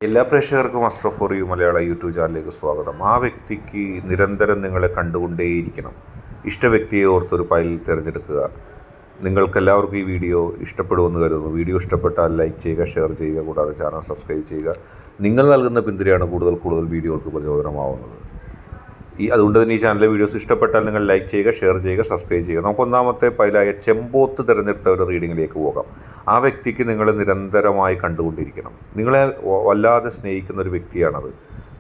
എല്ലാ പ്രേക്ഷകർക്കും astro for you Malayala YouTube ചാനലിലേക്ക് സ്വാഗതം. ആ വ്യക്തിക്ക് നിരന്തരം നിങ്ങളെ കണ്ടുകൊണ്ടേയിരിക്കണം. ഇഷ്ട വ്യക്തിയെ ഓർത്തൊരു ഫയൽ തിരഞ്ഞെടുക്കുക. നിങ്ങൾക്കെല്ലാവർക്കും ഈ വീഡിയോ ഇഷ്ടപ്പെടുമെന്ന് കരുതുന്നു. വീഡിയോ ഇഷ്ടപ്പെട്ടാൽ ലൈക്ക് ചെയ്യുക, ഷെയർ ചെയ്യുക, കൂടാതെ ചാനൽ സബ്സ്ക്രൈബ് ചെയ്യുക. നിങ്ങൾ നൽകുന്ന പിന്തുണയാണ് കൂടുതൽ വീഡിയോകൾക്ക് പ്രചോദനമാവുന്നത്. അതുകൊണ്ട് തന്നെ ഈ ചാനലിലെ വീഡിയോസ് ഇഷ്ടപ്പെട്ടാൽ നിങ്ങൾ ലൈക്ക് ചെയ്യുക, ഷെയർ ചെയ്യുക, സബ്സ്ക്രൈബ് ചെയ്യുക. നമുക്ക് ഒന്നാമത്തെ ഫയലായ ചെമ്പോത്ത് തിരഞ്ഞെടുത്ത ഒരു റീഡിങ്ങിലേക്ക് പോകാം. ആ വ്യക്തിക്ക് നിങ്ങളെ നിരന്തരമായി കണ്ടുകൊണ്ടിരിക്കണം. നിങ്ങളെ വല്ലാതെ സ്നേഹിക്കുന്ന ഒരു വ്യക്തിയാണത്.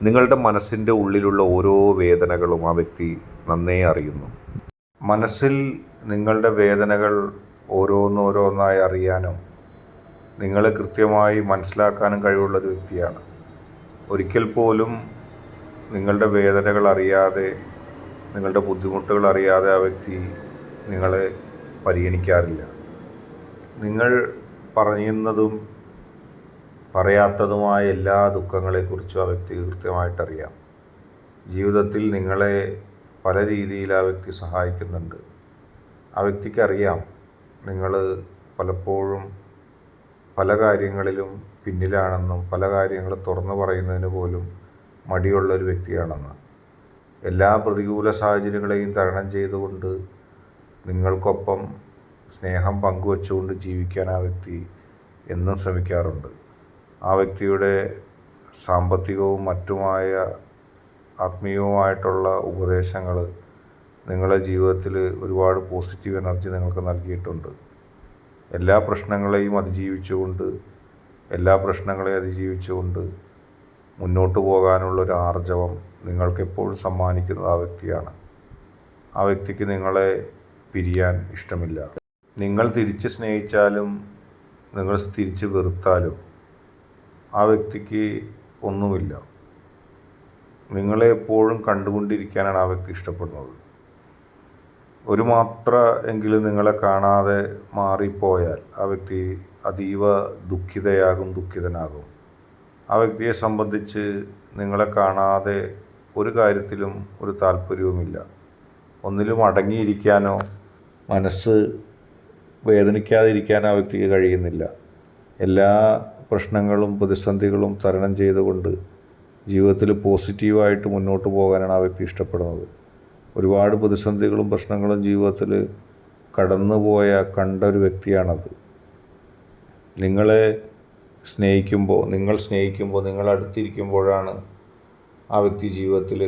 നിങ്ങളുടെ മനസ്സിൻ്റെ ഉള്ളിലുള്ള ഓരോ വേദനകളും ആ വ്യക്തി നന്നേ അറിയുന്നു. മനസ്സിൽ നിങ്ങളുടെ വേദനകൾ ഓരോന്നോരോന്നായി അറിയാനും നിങ്ങളെ കൃത്യമായി മനസ്സിലാക്കാനും കഴിവുള്ളൊരു വ്യക്തിയാണ്. ഒരിക്കൽ പോലും നിങ്ങളുടെ വേദനകൾ അറിയാതെ, നിങ്ങളുടെ ബുദ്ധിമുട്ടുകൾ അറിയാതെ ആ വ്യക്തി നിങ്ങളെ പരിഗണിക്കാറില്ല. നിങ്ങൾ പറയുന്നതും പറയാത്തതുമായ എല്ലാ ദുഃഖങ്ങളെക്കുറിച്ചും ആ വ്യക്തി കൃത്യമായിട്ടറിയാം. ജീവിതത്തിൽ നിങ്ങളെ പല രീതിയിൽ ആ വ്യക്തി സഹായിക്കുന്നുണ്ട്. ആ വ്യക്തിക്കറിയാം നിങ്ങൾ പലപ്പോഴും പല കാര്യങ്ങളിലും പിന്നിലാണെന്നും പല കാര്യങ്ങളും തുറന്നു പറയുന്നതിന് പോലും മടിയുള്ളൊരു വ്യക്തിയാണെന്ന്. എല്ലാ പ്രതികൂല സാഹചര്യങ്ങളെയും തരണം ചെയ്തുകൊണ്ട് നിങ്ങൾക്കൊപ്പം സ്നേഹം പങ്കുവച്ചുകൊണ്ട് ജീവിക്കാൻ ആ വ്യക്തി എന്നും ശ്രമിക്കാറുണ്ട്. ആ വ്യക്തിയുടെ സാമ്പത്തികവും മറ്റുമായ ആത്മീയവുമായിട്ടുള്ള ഉപദേശങ്ങൾ നിങ്ങളുടെ ജീവിതത്തിൽ ഒരുപാട് പോസിറ്റീവ് എനർജി നിങ്ങൾക്ക് നൽകിയിട്ടുണ്ട്. എല്ലാ പ്രശ്നങ്ങളെയും അതിജീവിച്ചുകൊണ്ട് മുന്നോട്ട് പോകാനുള്ളൊരു ആർജവം നിങ്ങൾക്കെപ്പോഴും സമ്മാനിക്കുന്നത് ആ വ്യക്തിയാണ്. ആ വ്യക്തിക്ക് നിങ്ങളെ പിരിയാൻ ഇഷ്ടമില്ല. നിങ്ങൾ തിരിച്ച് സ്നേഹിച്ചാലും നിങ്ങൾ തിരിച്ച് വെറുത്താലും ആ വ്യക്തിക്ക് ഒന്നുമില്ല. നിങ്ങളെ എപ്പോഴും കണ്ടുകൊണ്ടിരിക്കാനാണ് ആ വ്യക്തി ഇഷ്ടപ്പെടുന്നത്. ഒരു മാത്ര എങ്കിലും നിങ്ങളെ കാണാതെ മാറിപ്പോയാൽ ആ വ്യക്തി അതീവ ദുഃഖിതനാകും. ആ വ്യക്തിയെ സംബന്ധിച്ച് നിങ്ങളെ കാണാതെ ഒരു കാര്യത്തിലും ഒരു താല്പര്യവുമില്ല. ഒന്നിലും അടങ്ങിയിരിക്കാനോ മനസ്സ് വേദനിക്കാതിരിക്കാനോ ആ വ്യക്തിക്ക് കഴിയുന്നില്ല. എല്ലാ പ്രശ്നങ്ങളും പ്രതിസന്ധികളും തരണം ചെയ്തുകൊണ്ട് ജീവിതത്തിൽ പോസിറ്റീവായിട്ട് മുന്നോട്ട് പോകാനാണ് ആ വ്യക്തി ഇഷ്ടപ്പെടുന്നത്. ഒരുപാട് പ്രതിസന്ധികളും പ്രശ്നങ്ങളും ജീവിതത്തിൽ കണ്ട ഒരു വ്യക്തിയാണത്. നിങ്ങൾ സ്നേഹിക്കുമ്പോൾ, നിങ്ങൾ അടുത്തിരിക്കുമ്പോഴാണ് ആ വ്യക്തി ജീവിതത്തിൽ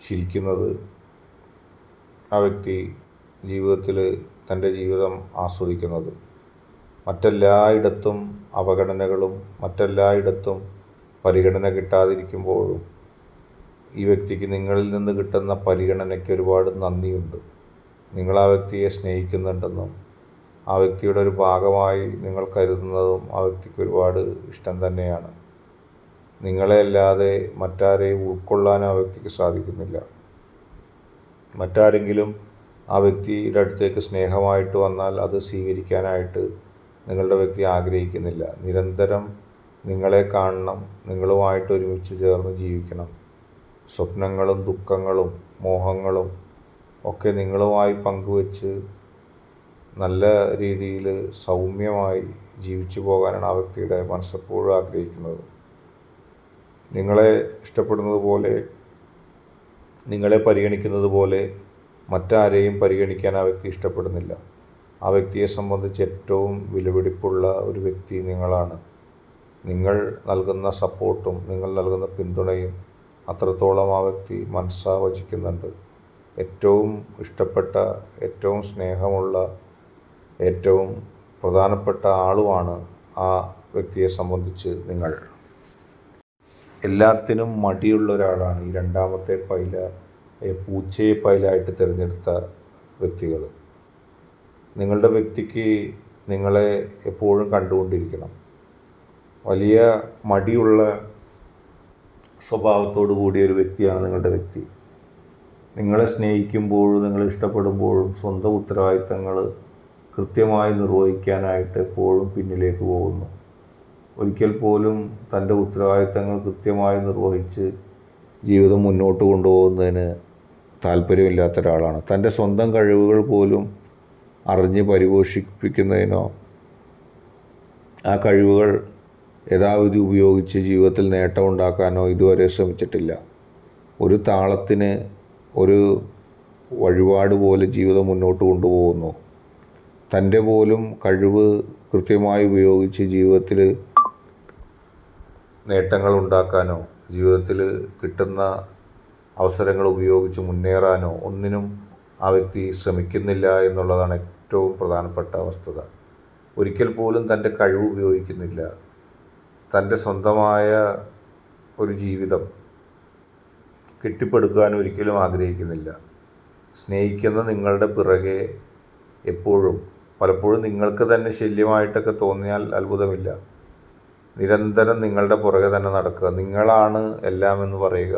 ചിരിക്കുന്നത്. ആ വ്യക്തി ജീവിതത്തിൽ തൻ്റെ ജീവിതം ആസ്വദിക്കുന്നത്. മറ്റെല്ലായിടത്തും അവഗണനകളും മറ്റെല്ലായിടത്തും പരിഗണന കിട്ടാതിരിക്കുമ്പോഴും ഈ വ്യക്തിക്ക് നിങ്ങളിൽ നിന്ന് കിട്ടുന്ന പരിഗണനയ്ക്ക് ഒരുപാട് നന്ദിയുണ്ട്. നിങ്ങൾ ആ വ്യക്തിയെ സ്നേഹിക്കുന്നുണ്ടെന്നും ആ വ്യക്തിയുടെ ഒരു ഭാഗമായി നിങ്ങൾ കരുതുന്നതും ആ വ്യക്തിക്ക് ഒരുപാട് ഇഷ്ടം തന്നെയാണ്. നിങ്ങളെ അല്ലാതെ മറ്റാരെയും ഉൾക്കൊള്ളാൻ ആ വ്യക്തിക്ക് സാധിക്കുന്നില്ല. മറ്റാരെങ്കിലും ആ വ്യക്തിയുടെ അടുത്തേക്ക് സ്നേഹമായിട്ട് വന്നാൽ അത് സ്വീകരിക്കാനായിട്ട് നിങ്ങളുടെ വ്യക്തി ആഗ്രഹിക്കുന്നില്ല. നിരന്തരം നിങ്ങളെ കാണണം, നിങ്ങളുമായിട്ട് ഒരുമിച്ച് ചേർന്ന് ജീവിക്കണം. സ്വപ്നങ്ങളും ദുഃഖങ്ങളും മോഹങ്ങളും ഒക്കെ നിങ്ങളുമായി പങ്കുവച്ച് നല്ല രീതിയിൽ സൗമ്യമായി ജീവിച്ചു പോകാനാണ് ആ വ്യക്തിയുടെ മനസ്സെപ്പോഴും ആഗ്രഹിക്കുന്നത്. നിങ്ങളെ ഇഷ്ടപ്പെടുന്നത് പോലെ, നിങ്ങളെ പരിഗണിക്കുന്നത് പോലെ മറ്റാരെയും പരിഗണിക്കാൻ ആ വ്യക്തി ഇഷ്ടപ്പെടുന്നില്ല. ആ വ്യക്തിയെ സംബന്ധിച്ച് ഏറ്റവും വിലപിടിപ്പുള്ള ഒരു വ്യക്തി നിങ്ങളാണ്. നിങ്ങൾ നൽകുന്ന സപ്പോർട്ടും നിങ്ങൾ നൽകുന്ന പിന്തുണയും അത്രത്തോളം ആ വ്യക്തി മനസ്സാവചിക്കുന്നുണ്ട്. ഏറ്റവും ഇഷ്ടപ്പെട്ട, ഏറ്റവും സ്നേഹമുള്ള, ഏറ്റവും പ്രധാനപ്പെട്ട ആളുമാണ് ആ വ്യക്തിയെ സംബന്ധിച്ച് നിങ്ങൾ. എല്ലാത്തിനും മടിയുള്ള ഒരാളാണ് ഈ രണ്ടാമത്തെ പൂച്ചയെ പൈലായിട്ട് തിരഞ്ഞെടുത്ത വ്യക്തികൾ. നിങ്ങളുടെ വ്യക്തിക്ക് നിങ്ങളെ എപ്പോഴും കണ്ടുകൊണ്ടിരിക്കണം. വലിയ മടിയുള്ള സ്വഭാവത്തോടു കൂടിയ ഒരു വ്യക്തിയാണ് നിങ്ങളുടെ വ്യക്തി. നിങ്ങളെ സ്നേഹിക്കുമ്പോഴും നിങ്ങളെ ഇഷ്ടപ്പെടുമ്പോഴും സ്വന്തം ഉത്തരവാദിത്തങ്ങൾ കൃത്യമായി നിർവഹിക്കാനായിട്ട് എപ്പോഴും പിന്നിലേക്ക് പോകുന്നു. ഒരിക്കൽ പോലും തൻ്റെ ഉത്തരവാദിത്തങ്ങൾ കൃത്യമായി നിർവഹിച്ച് ജീവിതം മുന്നോട്ട് കൊണ്ടുപോകുന്നതിന് താല്പര്യമില്ലാത്ത ഒരാളാണ്. തൻ്റെ സ്വന്തം കഴിവുകൾ പോലും അറിഞ്ഞ് പരിപോഷിപ്പിക്കുന്നതിനോ ആ കഴിവുകൾ യഥാവിധി ഉപയോഗിച്ച് ജീവിതത്തിൽ നേട്ടമുണ്ടാക്കാനോ ഇതുവരെ ശ്രമിച്ചിട്ടില്ല. ഒരു താളത്തിന് ഒരു വഴിപാട് പോലെ ജീവിതം മുന്നോട്ട് കൊണ്ടുപോകുന്നു. തൻ്റെ പോലും കഴിവ് കൃത്യമായി ഉപയോഗിച്ച് ജീവിതത്തിൽ നേട്ടങ്ങൾ ഉണ്ടാക്കാനോ ജീവിതത്തിൽ കിട്ടുന്ന അവസരങ്ങൾ ഉപയോഗിച്ച് മുന്നേറാനോ ഒന്നിനും ആ വ്യക്തി ശ്രമിക്കുന്നില്ല എന്നുള്ളതാണ് ഏറ്റവും പ്രധാനപ്പെട്ട വസ്തുത. ഒരിക്കൽ പോലും തൻ്റെ കഴിവ് ഉപയോഗിക്കുന്നില്ല. തൻ്റെ സ്വന്തമായ ഒരു ജീവിതം കെട്ടിപ്പടുക്കാൻ ഒരിക്കലും ആഗ്രഹിക്കുന്നില്ല. സ്നേഹിക്കുന്ന നിങ്ങളുടെ പിറകെ എപ്പോഴും, പലപ്പോഴും നിങ്ങൾക്ക് തന്നെ ശല്യമായിട്ടൊക്കെ തോന്നിയാൽ അത്ഭുതമില്ല, നിരന്തരം നിങ്ങളുടെ പുറകെ തന്നെ നടക്കുക, നിങ്ങളാണ് എല്ലാം എന്ന് പറയുക,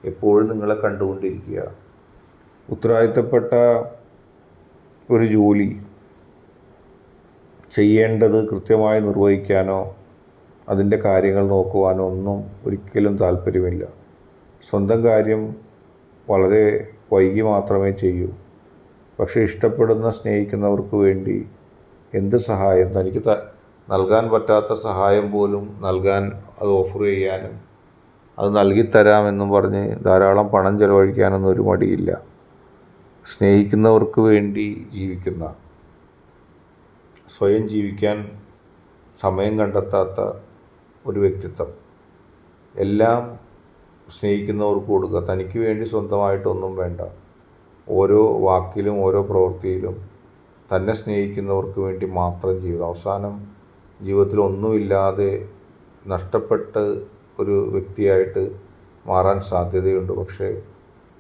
എപ്പോഴും നിങ്ങളെ കണ്ടുകൊണ്ടിരിക്കുക. ഉത്തരവാദിത്തപ്പെട്ട ഒരു ജോലി ചെയ്യേണ്ടത് കൃത്യമായി നിർവഹിക്കാനോ അതിൻ്റെ കാര്യങ്ങൾ നോക്കുവാനോ ഒന്നും ഒരിക്കലും താല്പര്യമില്ല. സ്വന്തം കാര്യം വളരെ വൈകി മാത്രമേ ചെയ്യൂ. പക്ഷേ ഇഷ്ടപ്പെടുന്ന സ്നേഹിക്കുന്നവർക്ക് വേണ്ടി എന്ത് സഹായം, തനിക്ക് നൽകാൻ പറ്റാത്ത സഹായം പോലും നൽകാൻ അത് ഓഫർ ചെയ്യാനും അത് നൽകിത്തരാമെന്നും പറഞ്ഞ് ധാരാളം പണം ചെലവഴിക്കാനൊന്നും ഒരു മടിയില്ല. സ്നേഹിക്കുന്നവർക്ക് വേണ്ടി ജീവിക്കുന്ന, സ്വയം ജീവിക്കാൻ സമയം കണ്ടെത്താത്ത ഒരു വ്യക്തിത്വം. എല്ലാം സ്നേഹിക്കുന്നവർക്ക് കൊടുക്കുക, തനിക്ക് വേണ്ടി സ്വന്തമായിട്ടൊന്നും വേണ്ട. ഓരോ വാക്കിലും ഓരോ പ്രവൃത്തിയിലും തന്നെ സ്നേഹിക്കുന്നവർക്ക് വേണ്ടി മാത്രം ജീവിതം. അവസാനം ജീവിതത്തിൽ ഒന്നുമില്ലാതെ നഷ്ടപ്പെട്ട് ഒരു വ്യക്തിയായിട്ട് മാറാൻ സാധ്യതയുണ്ട്. പക്ഷേ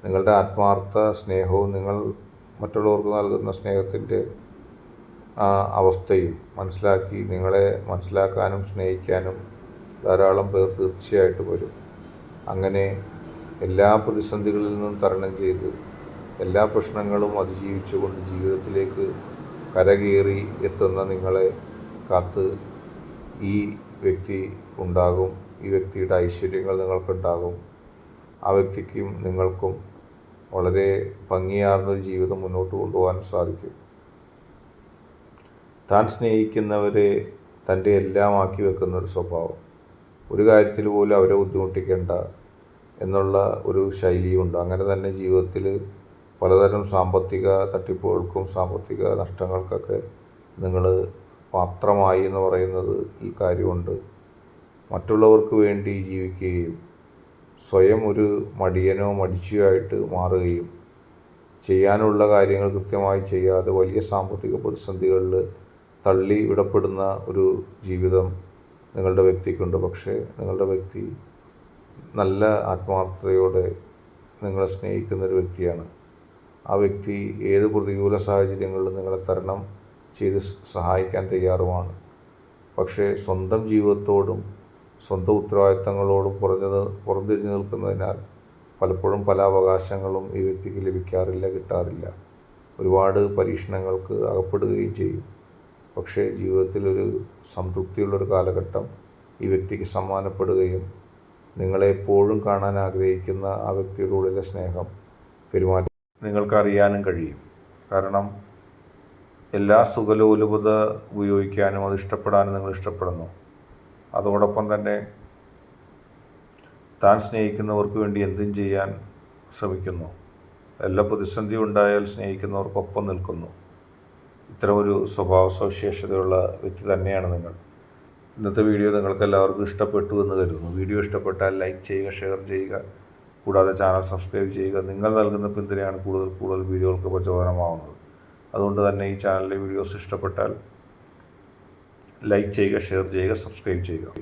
നിങ്ങളുടെ ആത്മാർത്ഥ സ്നേഹവും നിങ്ങൾ മറ്റുള്ളവർക്ക് നൽകുന്ന സ്നേഹത്തിൻ്റെ അവസ്ഥയും മനസ്സിലാക്കി നിങ്ങളെ മനസ്സിലാക്കാനും സ്നേഹിക്കാനും ധാരാളം പേർ തീർച്ചയായിട്ടും വരും. അങ്ങനെ എല്ലാ പ്രതിസന്ധികളിൽ നിന്നും തരണം ചെയ്ത് എല്ലാ പ്രശ്നങ്ങളും അതിജീവിച്ചുകൊണ്ട് ജീവിതത്തിലേക്ക് കരകയറി എത്തുന്ന നിങ്ങളെ കാത്ത് ഈ വ്യക്തി ഉണ്ടാകും. ഈ വ്യക്തിയുടെ ഐശ്വര്യങ്ങൾ നിങ്ങൾക്കുണ്ടാകും. ആ വ്യക്തിക്കും നിങ്ങൾക്കും വളരെ ഭംഗിയാർന്നൊരു ജീവിതം മുന്നോട്ട് കൊണ്ടുപോകാൻ സാധിക്കും. താൻ സ്നേഹിക്കുന്നവരെ തൻ്റെ എല്ലാം ആക്കി വെക്കുന്ന ഒരു സ്വഭാവം, ഒരു കാര്യത്തിൽ പോലും അവരെ ബുദ്ധിമുട്ടിക്കേണ്ട എന്നുള്ള ഒരു ശൈലിയുണ്ട്. അങ്ങനെ തന്നെ ജീവിതത്തിൽ പലതരം സാമ്പത്തിക തട്ടിപ്പുകൾക്കും സാമ്പത്തിക നഷ്ടങ്ങൾക്കൊക്കെ നിങ്ങൾ പാത്രമായി എന്ന് പറയുന്നത് ഈ കാര്യമുണ്ട്. മറ്റുള്ളവർക്ക് വേണ്ടി ജീവിക്കുകയും സ്വയം ഒരു മടിയനോ മടിച്ചിയോ ആയിട്ട് മാറുകയും ചെയ്യാനുള്ള കാര്യങ്ങൾ കൃത്യമായി ചെയ്യാതെ വലിയ സാമ്പത്തിക പ്രതിസന്ധികളിൽ തള്ളി വിടപ്പെടുന്ന ഒരു ജീവിതം നിങ്ങളുടെ വ്യക്തിക്കുണ്ട്. പക്ഷേ നിങ്ങളുടെ വ്യക്തി നല്ല ആത്മാർത്ഥതയോടെ നിങ്ങളെ സ്നേഹിക്കുന്നൊരു വ്യക്തിയാണ്. ആ വ്യക്തി ഏത് പ്രതികൂല സാഹചര്യങ്ങളിലും നിങ്ങളെ തരണം ചെയ്ത് സഹായിക്കാൻ തയ്യാറുമാണ്. പക്ഷേ സ്വന്തം ജീവിതത്തോടും സ്വന്തം ഉത്തരവാദിത്തങ്ങളോടും പുറംതിരിഞ്ഞു നിൽക്കുന്നതിനാൽ പലപ്പോഴും പല അവകാശങ്ങളും ഈ വ്യക്തിക്ക് ലഭിക്കാറില്ല, കിട്ടാറില്ല. ഒരുപാട് പരീക്ഷണങ്ങൾക്ക് അകപ്പെടുകയും ചെയ്യും. പക്ഷേ ജീവിതത്തിലൊരു സംതൃപ്തിയുള്ളൊരു കാലഘട്ടം ഈ വ്യക്തിക്ക് സമ്മാനപ്പെടുകയും നിങ്ങളെ എപ്പോഴും കാണാൻ ആഗ്രഹിക്കുന്ന ആ വ്യക്തിയുടെ ഉള്ളിലെ സ്നേഹം, പെരുമാറ്റം നിങ്ങൾക്കറിയാനും കഴിയും. കാരണം എല്ലാ സുഖലോലുപത ഉപയോഗിക്കാനും അത് ഇഷ്ടപ്പെടാനും നിങ്ങൾ ഇഷ്ടപ്പെടുന്നു. അതോടൊപ്പം തന്നെ താൻ സ്നേഹിക്കുന്നവർക്ക് വേണ്ടി എന്തും ചെയ്യാൻ ശ്രമിക്കുന്നു. എല്ലാ പ്രതിസന്ധിയും ഉണ്ടായാൽ സ്നേഹിക്കുന്നവർക്കൊപ്പം നിൽക്കുന്നു. ഇത്തരമൊരു സ്വഭാവ സവിശേഷതയുള്ള വ്യക്തി തന്നെയാണ് നിങ്ങൾ. ഇന്നത്തെ വീഡിയോ നിങ്ങൾക്ക് എല്ലാവർക്കും ഇഷ്ടപ്പെട്ടു എന്ന് കരുതുന്നു. വീഡിയോ ഇഷ്ടപ്പെട്ടാൽ ലൈക്ക് ചെയ്യുക, ഷെയർ ചെയ്യുക, കൂടാതെ ചാനൽ സബ്സ്ക്രൈബ് ചെയ്യുക. നിങ്ങൾ നൽകുന്ന പിന്തുണയാണ് കൂടുതൽ വീഡിയോകൾക്ക് പ്രചോദനമാവുന്നത്. അതുകൊണ്ട് തന്നെ ഈ ചാനലിലെ വീഡിയോസ് ഇഷ്ടപ്പെട്ടാൽ ലൈക്ക് ചെയ്യുക, ഷെയർ ചെയ്യുക, സബ്സ്ക്രൈബ് ചെയ്യുക.